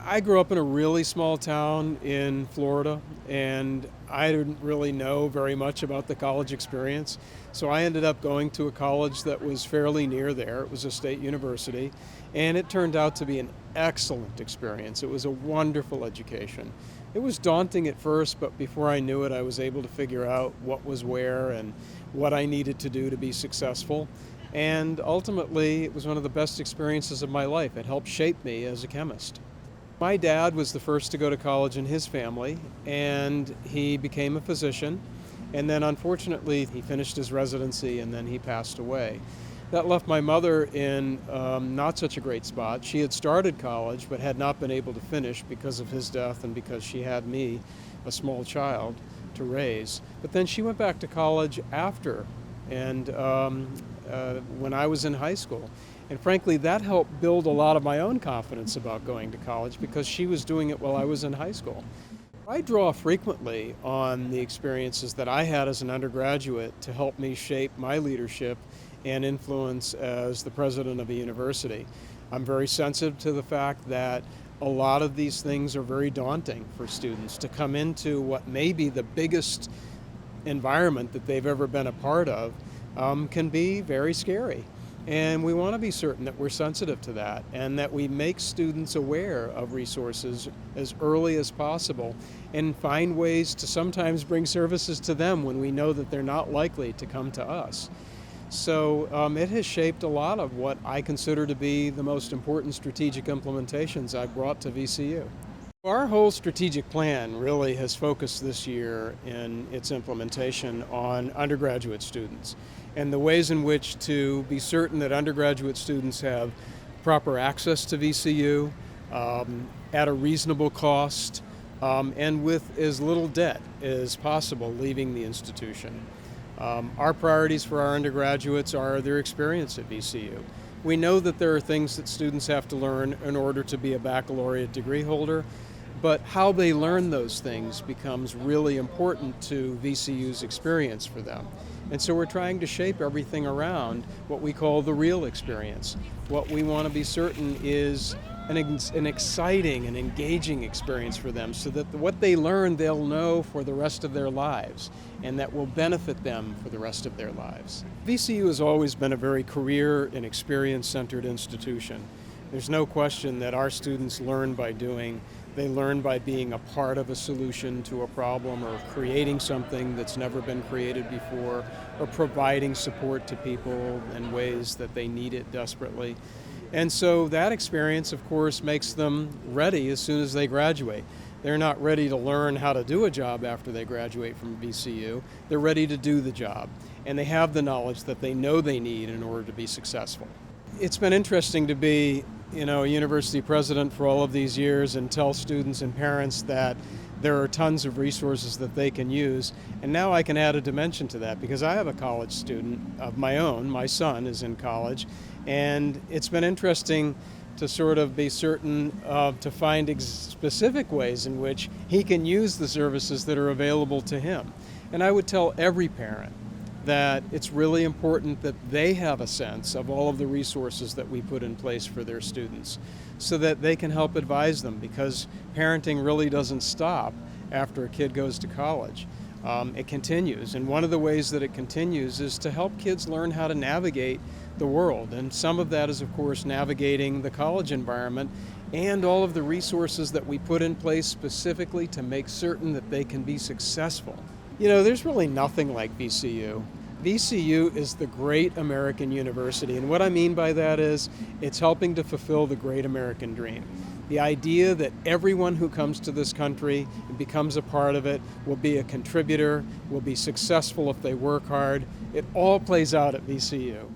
I grew up in a really small town in Florida, and I didn't really know very much about the college experience. So I ended up going to a college that was fairly near there. It was a state university, and it turned out to be an excellent experience. It was a wonderful education. It was daunting at first, but before I knew it, I was able to figure out what was where and what I needed to do to be successful. And ultimately, it was one of the best experiences of my life. It helped shape me as a chemist. My dad was the first to go to college in his family, and he became a physician. And then unfortunately, he finished his residency and then he passed away. That left my mother in not such a great spot. She had started college but had not been able to finish because of his death and because she had me, a small child, to raise. But then she went back to college after, and when I was in high school. And frankly, that helped build a lot of my own confidence about going to college because she was doing it while I was in high school. I draw frequently on the experiences that I had as an undergraduate to help me shape my leadership and influence as the president of a university. I'm very sensitive to the fact that a lot of these things are very daunting for students to come into what may be the biggest environment that they've ever been a part of. Can be very scary. And we want to be certain that we're sensitive to that and that we make students aware of resources as early as possible and find ways to sometimes bring services to them when we know that they're not likely to come to us. So it has shaped a lot of what I consider to be the most important strategic implementations I've brought to VCU. Our whole strategic plan really has focused this year in its implementation on undergraduate students and the ways in which to be certain that undergraduate students have proper access to VCU at a reasonable cost and with as little debt as possible leaving the institution. Our priorities for our undergraduates are their experience at VCU. We know that there are things that students have to learn in order to be a baccalaureate degree holder, but how they learn those things becomes really important to VCU's experience for them. And so we're trying to shape everything around what we call the real experience. What we want to be certain is an exciting and engaging experience for them so that what they learn they'll know for the rest of their lives and that will benefit them for the rest of their lives. VCU has always been a very career and experience-centered institution. There's no question that our students learn by doing. They learn by being a part of a solution to a problem or creating something that's never been created before or providing support to people in ways that they need it desperately. And so that experience, of course, makes them ready as soon as they graduate. They're not ready to learn how to do a job after they graduate from VCU. They're ready to do the job, and they have the knowledge that they know they need in order to be successful. It's been interesting to be a university president for all of these years and tell students and parents that there are tons of resources that they can use. And now I can add a dimension to that because I have a college student of my own. My son is in college, and it's been interesting to sort of be certain to find specific ways in which he can use the services that are available to him. And I would tell every parent that it's really important that they have a sense of all of the resources that we put in place for their students so that they can help advise them, because parenting really doesn't stop after a kid goes to college. It continues, and one of the ways that it continues is to help kids learn how to navigate the world, and some of that is, of course, navigating the college environment and all of the resources that we put in place specifically to make certain that they can be successful. There's really nothing like VCU. VCU is the great American university, and what I mean by that is it's helping to fulfill the great American dream. The idea that everyone who comes to this country and becomes a part of it will be a contributor, will be successful if they work hard, it all plays out at VCU.